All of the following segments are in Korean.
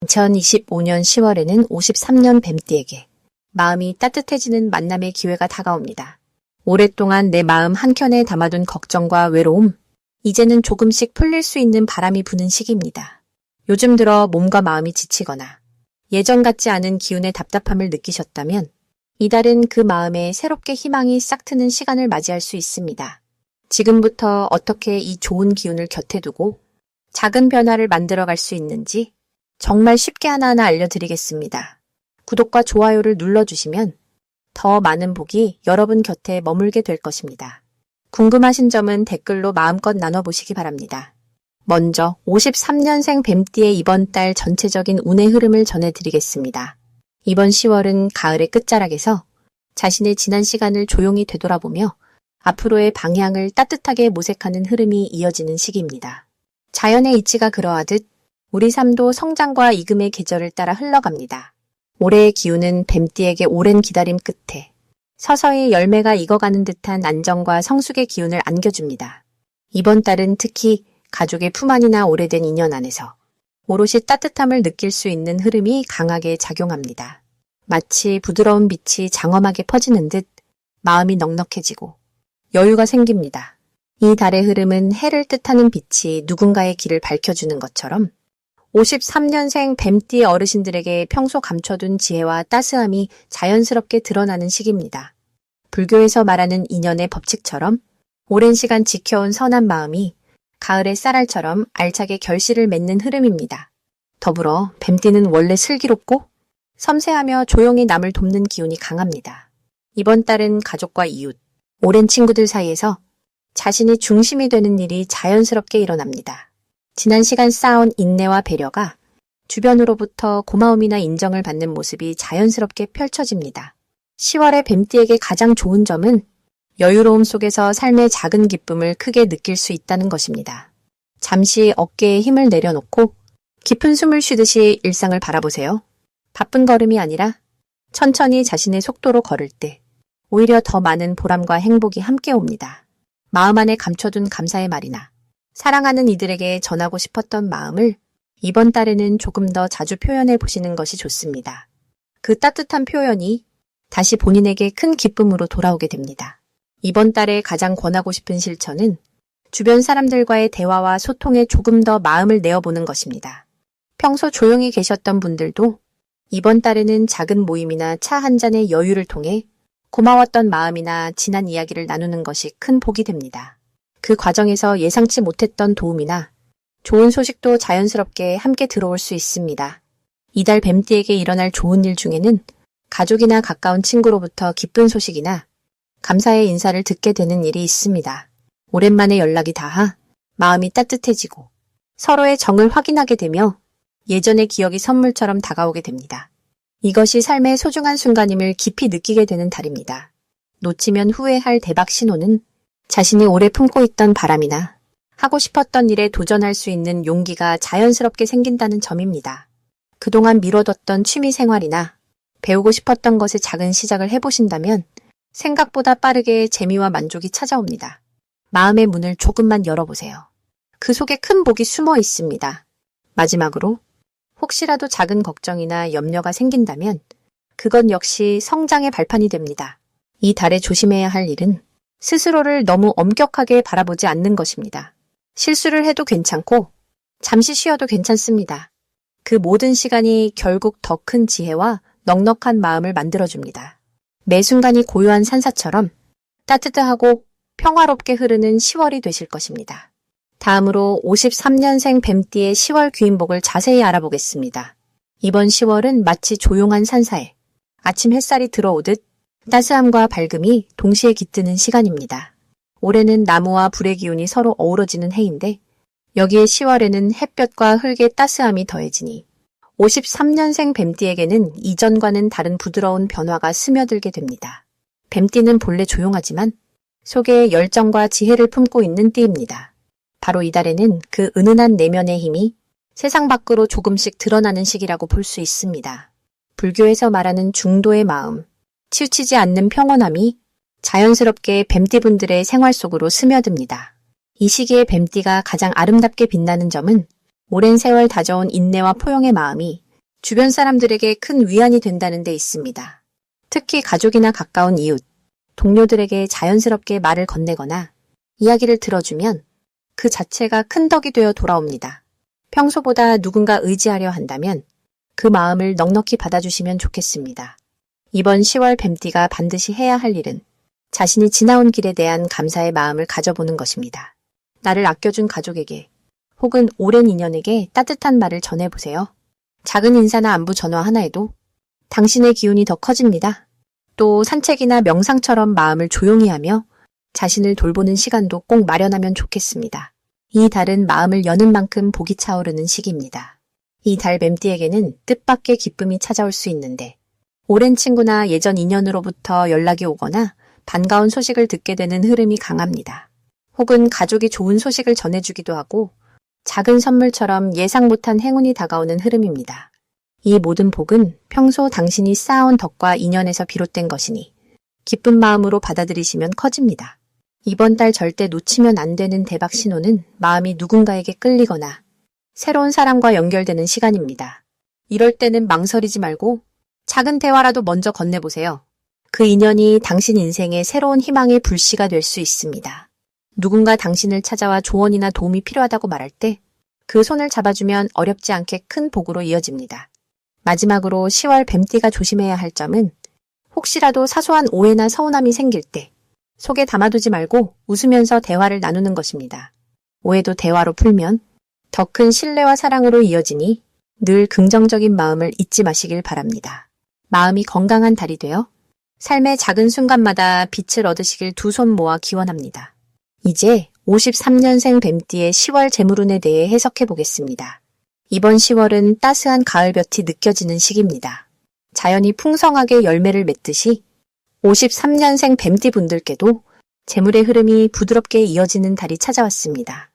2025년 10월에는 53년 뱀띠에게 마음이 따뜻해지는 만남의 기회가 다가옵니다. 오랫동안 내 마음 한켠에 담아둔 걱정과 외로움, 이제는 조금씩 풀릴 수 있는 바람이 부는 시기입니다. 요즘 들어 몸과 마음이 지치거나 예전 같지 않은 기운의 답답함을 느끼셨다면 이달은 그 마음에 새롭게 희망이 싹 트는 시간을 맞이할 수 있습니다. 지금부터 어떻게 이 좋은 기운을 곁에 두고 작은 변화를 만들어갈 수 있는지 정말 쉽게 하나하나 알려드리겠습니다. 구독과 좋아요를 눌러주시면 더 많은 복이 여러분 곁에 머물게 될 것입니다. 궁금하신 점은 댓글로 마음껏 나눠보시기 바랍니다. 먼저 53년생 뱀띠의 이번 달 전체적인 운의 흐름을 전해드리겠습니다. 이번 10월은 가을의 끝자락에서 자신의 지난 시간을 조용히 되돌아보며 앞으로의 방향을 따뜻하게 모색하는 흐름이 이어지는 시기입니다. 자연의 이치가 그러하듯 우리 삶도 성장과 이금의 계절을 따라 흘러갑니다. 올해의 기운은 뱀띠에게 오랜 기다림 끝에 서서히 열매가 익어가는 듯한 안정과 성숙의 기운을 안겨줍니다. 이번 달은 특히 가족의 품 안이나 오래된 인연 안에서 오롯이 따뜻함을 느낄 수 있는 흐름이 강하게 작용합니다. 마치 부드러운 빛이 장엄하게 퍼지는 듯 마음이 넉넉해지고 여유가 생깁니다. 이 달의 흐름은 해를 뜻하는 빛이 누군가의 길을 밝혀주는 것처럼 53년생 뱀띠 어르신들에게 평소 감춰둔 지혜와 따스함이 자연스럽게 드러나는 시기입니다. 불교에서 말하는 인연의 법칙처럼 오랜 시간 지켜온 선한 마음이 가을의 쌀알처럼 알차게 결실을 맺는 흐름입니다. 더불어 뱀띠는 원래 슬기롭고 섬세하며 조용히 남을 돕는 기운이 강합니다. 이번 달은 가족과 이웃, 오랜 친구들 사이에서 자신이 중심이 되는 일이 자연스럽게 일어납니다. 지난 시간 쌓아온 인내와 배려가 주변으로부터 고마움이나 인정을 받는 모습이 자연스럽게 펼쳐집니다. 10월의 뱀띠에게 가장 좋은 점은 여유로움 속에서 삶의 작은 기쁨을 크게 느낄 수 있다는 것입니다. 잠시 어깨에 힘을 내려놓고 깊은 숨을 쉬듯이 일상을 바라보세요. 바쁜 걸음이 아니라 천천히 자신의 속도로 걸을 때 오히려 더 많은 보람과 행복이 함께 옵니다. 마음 안에 감춰둔 감사의 말이나 사랑하는 이들에게 전하고 싶었던 마음을 이번 달에는 조금 더 자주 표현해 보시는 것이 좋습니다. 그 따뜻한 표현이 다시 본인에게 큰 기쁨으로 돌아오게 됩니다. 이번 달에 가장 권하고 싶은 실천은 주변 사람들과의 대화와 소통에 조금 더 마음을 내어보는 것입니다. 평소 조용히 계셨던 분들도 이번 달에는 작은 모임이나 차 한 잔의 여유를 통해 고마웠던 마음이나 지난 이야기를 나누는 것이 큰 복이 됩니다. 그 과정에서 예상치 못했던 도움이나 좋은 소식도 자연스럽게 함께 들어올 수 있습니다. 이달 뱀띠에게 일어날 좋은 일 중에는 가족이나 가까운 친구로부터 기쁜 소식이나 감사의 인사를 듣게 되는 일이 있습니다. 오랜만에 연락이 닿아 마음이 따뜻해지고 서로의 정을 확인하게 되며 예전의 기억이 선물처럼 다가오게 됩니다. 이것이 삶의 소중한 순간임을 깊이 느끼게 되는 달입니다. 놓치면 후회할 대박 신호는 자신이 오래 품고 있던 바람이나 하고 싶었던 일에 도전할 수 있는 용기가 자연스럽게 생긴다는 점입니다. 그동안 미뤄뒀던 취미 생활이나 배우고 싶었던 것의 작은 시작을 해보신다면 생각보다 빠르게 재미와 만족이 찾아옵니다. 마음의 문을 조금만 열어보세요. 그 속에 큰 복이 숨어 있습니다. 마지막으로 혹시라도 작은 걱정이나 염려가 생긴다면 그건 역시 성장의 발판이 됩니다. 이 달에 조심해야 할 일은 스스로를 너무 엄격하게 바라보지 않는 것입니다. 실수를 해도 괜찮고 잠시 쉬어도 괜찮습니다. 그 모든 시간이 결국 더 큰 지혜와 넉넉한 마음을 만들어줍니다. 매 순간이 고요한 산사처럼 따뜻하고 평화롭게 흐르는 10월이 되실 것입니다. 다음으로 53년생 뱀띠의 10월 귀인복을 자세히 알아보겠습니다. 이번 10월은 마치 조용한 산사에 아침 햇살이 들어오듯 따스함과 밝음이 동시에 깃드는 시간입니다. 올해는 나무와 불의 기운이 서로 어우러지는 해인데 여기에 10월에는 햇볕과 흙의 따스함이 더해지니 53년생 뱀띠에게는 이전과는 다른 부드러운 변화가 스며들게 됩니다. 뱀띠는 본래 조용하지만 속에 열정과 지혜를 품고 있는 띠입니다. 바로 이달에는 그 은은한 내면의 힘이 세상 밖으로 조금씩 드러나는 시기라고 볼 수 있습니다. 불교에서 말하는 중도의 마음, 치우치지 않는 평온함이 자연스럽게 뱀띠분들의 생활 속으로 스며듭니다. 이 시기에 뱀띠가 가장 아름답게 빛나는 점은 오랜 세월 다져온 인내와 포용의 마음이 주변 사람들에게 큰 위안이 된다는 데 있습니다. 특히 가족이나 가까운 이웃, 동료들에게 자연스럽게 말을 건네거나 이야기를 들어주면 그 자체가 큰 덕이 되어 돌아옵니다. 평소보다 누군가 의지하려 한다면 그 마음을 넉넉히 받아주시면 좋겠습니다. 이번 10월 뱀띠가 반드시 해야 할 일은 자신이 지나온 길에 대한 감사의 마음을 가져보는 것입니다. 나를 아껴준 가족에게 혹은 오랜 인연에게 따뜻한 말을 전해보세요. 작은 인사나 안부 전화 하나에도 당신의 기운이 더 커집니다. 또 산책이나 명상처럼 마음을 조용히 하며 자신을 돌보는 시간도 꼭 마련하면 좋겠습니다. 이 달은 마음을 여는 만큼 복이 차오르는 시기입니다. 이 달 뱀띠에게는 뜻밖의 기쁨이 찾아올 수 있는데 오랜 친구나 예전 인연으로부터 연락이 오거나 반가운 소식을 듣게 되는 흐름이 강합니다. 혹은 가족이 좋은 소식을 전해주기도 하고 작은 선물처럼 예상 못한 행운이 다가오는 흐름입니다. 이 모든 복은 평소 당신이 쌓아온 덕과 인연에서 비롯된 것이니 기쁜 마음으로 받아들이시면 커집니다. 이번 달 절대 놓치면 안 되는 대박 신호는 마음이 누군가에게 끌리거나 새로운 사람과 연결되는 시간입니다. 이럴 때는 망설이지 말고 작은 대화라도 먼저 건네보세요. 그 인연이 당신 인생의 새로운 희망의 불씨가 될 수 있습니다. 누군가 당신을 찾아와 조언이나 도움이 필요하다고 말할 때 그 손을 잡아주면 어렵지 않게 큰 복으로 이어집니다. 마지막으로 10월 뱀띠가 조심해야 할 점은 혹시라도 사소한 오해나 서운함이 생길 때 속에 담아두지 말고 웃으면서 대화를 나누는 것입니다. 오해도 대화로 풀면 더 큰 신뢰와 사랑으로 이어지니 늘 긍정적인 마음을 잊지 마시길 바랍니다. 마음이 건강한 달이 되어 삶의 작은 순간마다 빛을 얻으시길 두 손 모아 기원합니다. 이제 53년생 뱀띠의 10월 재물운에 대해 해석해 보겠습니다. 이번 10월은 따스한 가을볕이 느껴지는 시기입니다. 자연이 풍성하게 열매를 맺듯이 53년생 뱀띠 분들께도 재물의 흐름이 부드럽게 이어지는 달이 찾아왔습니다.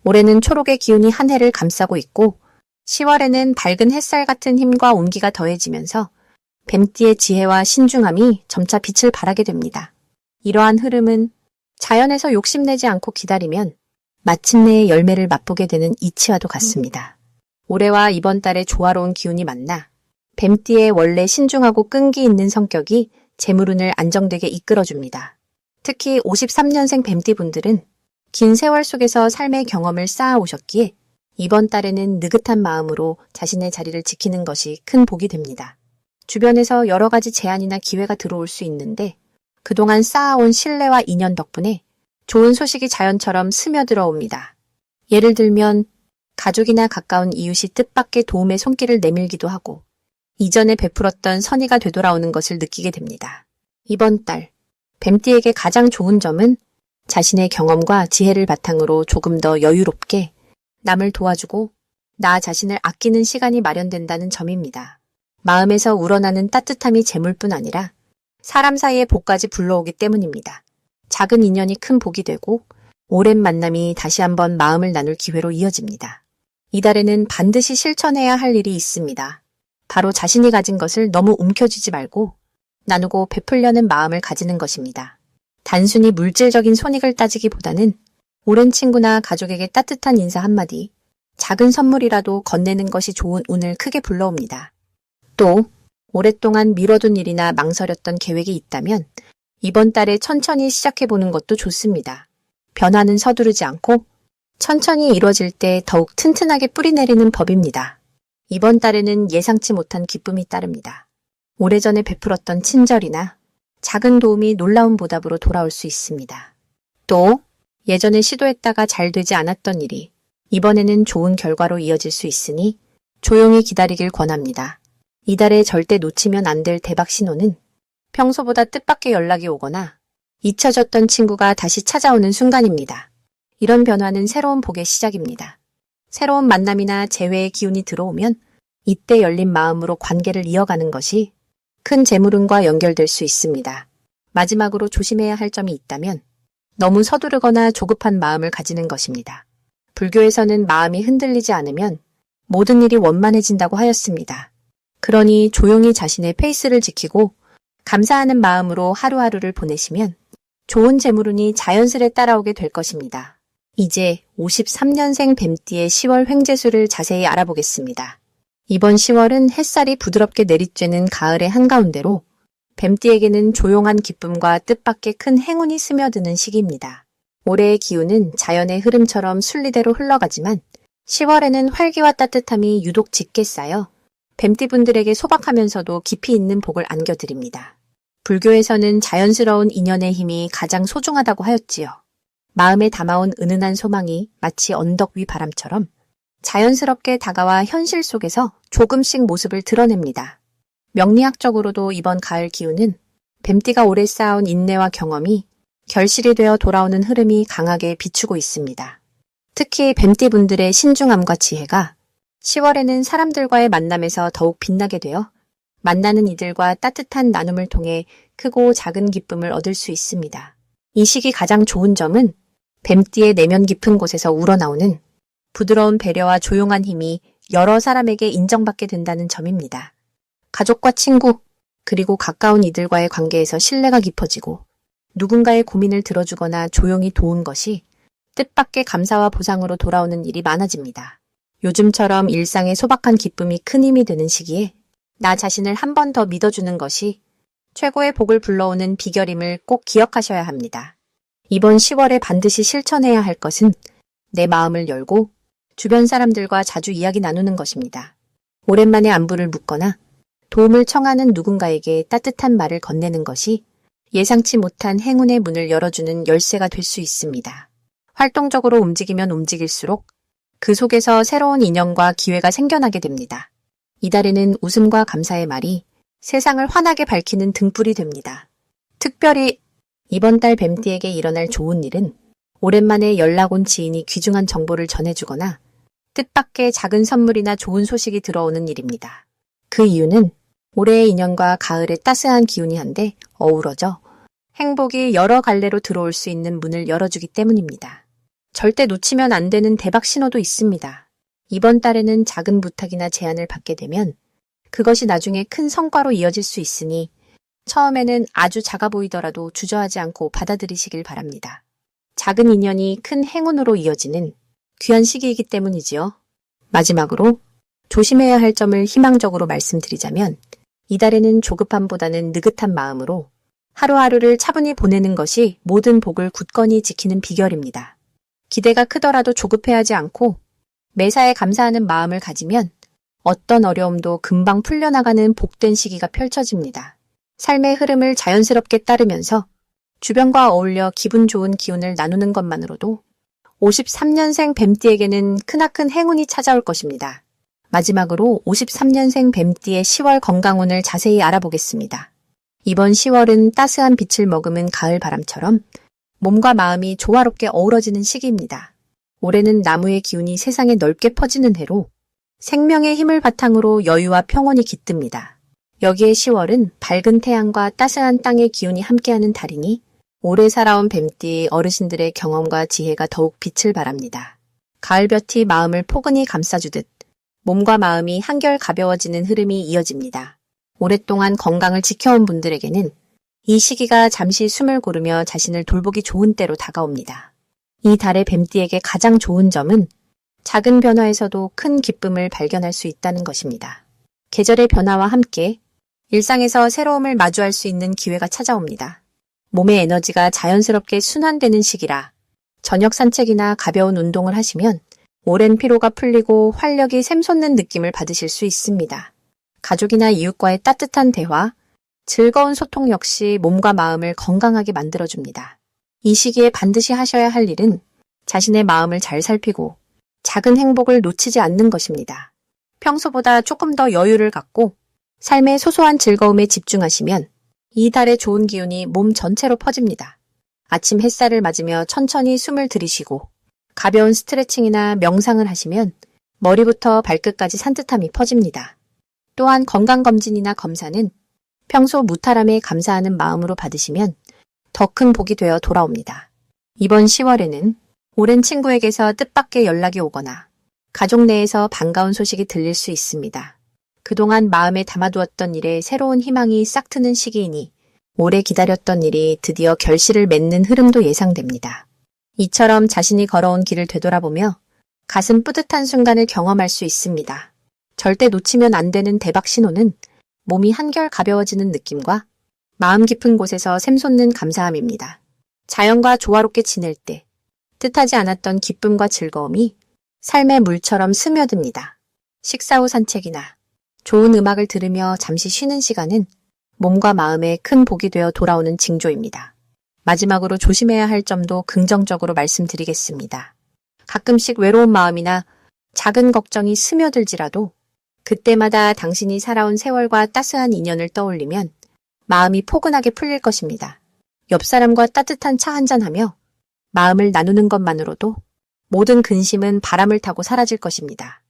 올해는 초록의 기운이 한 해를 감싸고 있고 10월에는 밝은 햇살 같은 힘과 온기가 더해지면서 뱀띠의 지혜와 신중함이 점차 빛을 발하게 됩니다. 이러한 흐름은 자연에서 욕심내지 않고 기다리면 마침내 열매를 맛보게 되는 이치와도 같습니다. 올해와 이번 달의 조화로운 기운이 만나 뱀띠의 원래 신중하고 끈기 있는 성격이 재물운을 안정되게 이끌어줍니다. 특히 53년생 뱀띠 분들은 긴 세월 속에서 삶의 경험을 쌓아오셨기에 이번 달에는 느긋한 마음으로 자신의 자리를 지키는 것이 큰 복이 됩니다. 주변에서 여러 가지 제안이나 기회가 들어올 수 있는데 그동안 쌓아온 신뢰와 인연 덕분에 좋은 소식이 자연처럼 스며들어 옵니다. 예를 들면 가족이나 가까운 이웃이 뜻밖의 도움의 손길을 내밀기도 하고 이전에 베풀었던 선의가 되돌아오는 것을 느끼게 됩니다. 이번 달 뱀띠에게 가장 좋은 점은 자신의 경험과 지혜를 바탕으로 조금 더 여유롭게 남을 도와주고 나 자신을 아끼는 시간이 마련된다는 점입니다. 마음에서 우러나는 따뜻함이 재물뿐 아니라 사람 사이의 복까지 불러오기 때문입니다. 작은 인연이 큰 복이 되고 오랜 만남이 다시 한번 마음을 나눌 기회로 이어집니다. 이달에는 반드시 실천해야 할 일이 있습니다. 바로 자신이 가진 것을 너무 움켜쥐지 말고 나누고 베풀려는 마음을 가지는 것입니다. 단순히 물질적인 손익을 따지기보다는 오랜 친구나 가족에게 따뜻한 인사 한마디, 작은 선물이라도 건네는 것이 좋은 운을 크게 불러옵니다. 또 오랫동안 미뤄둔 일이나 망설였던 계획이 있다면 이번 달에 천천히 시작해보는 것도 좋습니다. 변화는 서두르지 않고 천천히 이루어질 때 더욱 튼튼하게 뿌리내리는 법입니다. 이번 달에는 예상치 못한 기쁨이 따릅니다. 오래전에 베풀었던 친절이나 작은 도움이 놀라운 보답으로 돌아올 수 있습니다. 또 예전에 시도했다가 잘 되지 않았던 일이 이번에는 좋은 결과로 이어질 수 있으니 조용히 기다리길 권합니다. 이달에 절대 놓치면 안 될 대박 신호는 평소보다 뜻밖의 연락이 오거나 잊혀졌던 친구가 다시 찾아오는 순간입니다. 이런 변화는 새로운 복의 시작입니다. 새로운 만남이나 재회의 기운이 들어오면 이때 열린 마음으로 관계를 이어가는 것이 큰 재물운과 연결될 수 있습니다. 마지막으로 조심해야 할 점이 있다면 너무 서두르거나 조급한 마음을 가지는 것입니다. 불교에서는 마음이 흔들리지 않으면 모든 일이 원만해진다고 하였습니다. 그러니 조용히 자신의 페이스를 지키고 감사하는 마음으로 하루하루를 보내시면 좋은 재물운이 자연스레 따라오게 될 것입니다. 이제 53년생 뱀띠의 10월 횡재수를 자세히 알아보겠습니다. 이번 10월은 햇살이 부드럽게 내리쬐는 가을의 한가운데로 뱀띠에게는 조용한 기쁨과 뜻밖의 큰 행운이 스며드는 시기입니다. 올해의 기운은 자연의 흐름처럼 순리대로 흘러가지만 10월에는 활기와 따뜻함이 유독 짙게 쌓여 뱀띠분들에게 소박하면서도 깊이 있는 복을 안겨드립니다. 불교에서는 자연스러운 인연의 힘이 가장 소중하다고 하였지요. 마음에 담아온 은은한 소망이 마치 언덕 위 바람처럼 자연스럽게 다가와 현실 속에서 조금씩 모습을 드러냅니다. 명리학적으로도 이번 가을 기운은 뱀띠가 오래 쌓아온 인내와 경험이 결실이 되어 돌아오는 흐름이 강하게 비추고 있습니다. 특히 뱀띠분들의 신중함과 지혜가 10월에는 사람들과의 만남에서 더욱 빛나게 되어 만나는 이들과 따뜻한 나눔을 통해 크고 작은 기쁨을 얻을 수 있습니다. 이 시기 가장 좋은 점은 뱀띠의 내면 깊은 곳에서 우러나오는 부드러운 배려와 조용한 힘이 여러 사람에게 인정받게 된다는 점입니다. 가족과 친구, 그리고 가까운 이들과의 관계에서 신뢰가 깊어지고 누군가의 고민을 들어주거나 조용히 도운 것이 뜻밖의 감사와 보상으로 돌아오는 일이 많아집니다. 요즘처럼 일상의 소박한 기쁨이 큰 힘이 되는 시기에 나 자신을 한 번 더 믿어주는 것이 최고의 복을 불러오는 비결임을 꼭 기억하셔야 합니다. 이번 10월에 반드시 실천해야 할 것은 내 마음을 열고 주변 사람들과 자주 이야기 나누는 것입니다. 오랜만에 안부를 묻거나 도움을 청하는 누군가에게 따뜻한 말을 건네는 것이 예상치 못한 행운의 문을 열어주는 열쇠가 될 수 있습니다. 활동적으로 움직이면 움직일수록 그 속에서 새로운 인연과 기회가 생겨나게 됩니다. 이달에는 웃음과 감사의 말이 세상을 환하게 밝히는 등불이 됩니다. 특별히 이번 달 뱀띠에게 일어날 좋은 일은 오랜만에 연락 온 지인이 귀중한 정보를 전해주거나 뜻밖의 작은 선물이나 좋은 소식이 들어오는 일입니다. 그 이유는 올해의 인연과 가을의 따스한 기운이 한데 어우러져 행복이 여러 갈래로 들어올 수 있는 문을 열어주기 때문입니다. 절대 놓치면 안 되는 대박 신호도 있습니다. 이번 달에는 작은 부탁이나 제안을 받게 되면 그것이 나중에 큰 성과로 이어질 수 있으니 처음에는 아주 작아 보이더라도 주저하지 않고 받아들이시길 바랍니다. 작은 인연이 큰 행운으로 이어지는 귀한 시기이기 때문이지요. 마지막으로 조심해야 할 점을 희망적으로 말씀드리자면 이달에는 조급함보다는 느긋한 마음으로 하루하루를 차분히 보내는 것이 모든 복을 굳건히 지키는 비결입니다. 기대가 크더라도 조급해하지 않고 매사에 감사하는 마음을 가지면 어떤 어려움도 금방 풀려나가는 복된 시기가 펼쳐집니다. 삶의 흐름을 자연스럽게 따르면서 주변과 어울려 기분 좋은 기운을 나누는 것만으로도 53년생 뱀띠에게는 크나큰 행운이 찾아올 것입니다. 마지막으로 53년생 뱀띠의 10월 건강운을 자세히 알아보겠습니다. 이번 10월은 따스한 빛을 머금은 가을 바람처럼 몸과 마음이 조화롭게 어우러지는 시기입니다. 올해는 나무의 기운이 세상에 넓게 퍼지는 해로 생명의 힘을 바탕으로 여유와 평온이 깃듭니다. 여기에 10월은 밝은 태양과 따스한 땅의 기운이 함께하는 달이니 오래 살아온 뱀띠 어르신들의 경험과 지혜가 더욱 빛을 발합니다. 가을볕이 마음을 포근히 감싸주듯 몸과 마음이 한결 가벼워지는 흐름이 이어집니다. 오랫동안 건강을 지켜온 분들에게는 이 시기가 잠시 숨을 고르며 자신을 돌보기 좋은 때로 다가옵니다. 이 달의 뱀띠에게 가장 좋은 점은 작은 변화에서도 큰 기쁨을 발견할 수 있다는 것입니다. 계절의 변화와 함께 일상에서 새로움을 마주할 수 있는 기회가 찾아옵니다. 몸의 에너지가 자연스럽게 순환되는 시기라 저녁 산책이나 가벼운 운동을 하시면 오랜 피로가 풀리고 활력이 샘솟는 느낌을 받으실 수 있습니다. 가족이나 이웃과의 따뜻한 대화, 즐거운 소통 역시 몸과 마음을 건강하게 만들어줍니다. 이 시기에 반드시 하셔야 할 일은 자신의 마음을 잘 살피고 작은 행복을 놓치지 않는 것입니다. 평소보다 조금 더 여유를 갖고 삶의 소소한 즐거움에 집중하시면 이 달의 좋은 기운이 몸 전체로 퍼집니다. 아침 햇살을 맞으며 천천히 숨을 들이쉬고 가벼운 스트레칭이나 명상을 하시면 머리부터 발끝까지 산뜻함이 퍼집니다. 또한 건강검진이나 검사는 평소 무탈함에 감사하는 마음으로 받으시면 더 큰 복이 되어 돌아옵니다. 이번 10월에는 오랜 친구에게서 뜻밖의 연락이 오거나 가족 내에서 반가운 소식이 들릴 수 있습니다. 그동안 마음에 담아두었던 일에 새로운 희망이 싹 트는 시기이니 오래 기다렸던 일이 드디어 결실을 맺는 흐름도 예상됩니다. 이처럼 자신이 걸어온 길을 되돌아보며 가슴 뿌듯한 순간을 경험할 수 있습니다. 절대 놓치면 안 되는 대박 신호는 몸이 한결 가벼워지는 느낌과 마음 깊은 곳에서 샘솟는 감사함입니다. 자연과 조화롭게 지낼 때 뜻하지 않았던 기쁨과 즐거움이 삶의 물처럼 스며듭니다. 식사 후 산책이나 좋은 음악을 들으며 잠시 쉬는 시간은 몸과 마음에 큰 복이 되어 돌아오는 징조입니다. 마지막으로 조심해야 할 점도 긍정적으로 말씀드리겠습니다. 가끔씩 외로운 마음이나 작은 걱정이 스며들지라도 그때마다 당신이 살아온 세월과 따스한 인연을 떠올리면 마음이 포근하게 풀릴 것입니다. 옆 사람과 따뜻한 차 한잔하며 마음을 나누는 것만으로도 모든 근심은 바람을 타고 사라질 것입니다.